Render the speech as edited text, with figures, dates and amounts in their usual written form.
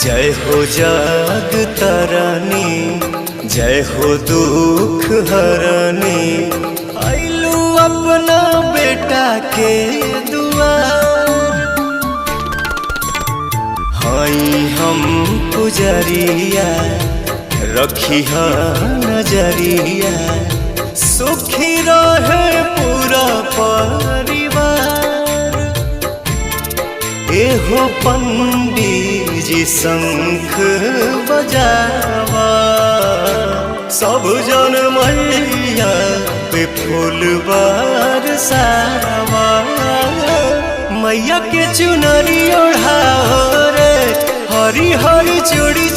जय हो जाग तारानी, जय हो दुख हरानी, आइलू अपना बेटा के दुआर। हाई हम पुजरिया, रखी नजरिया, सुखी रहे पूरा परिवार। एहो पंडित जी शंख बजावा, सब जन मैया पे फूल बरसावा। मैया के चुनरी ओढ़ाओ रे, हरी हरी चूड़ी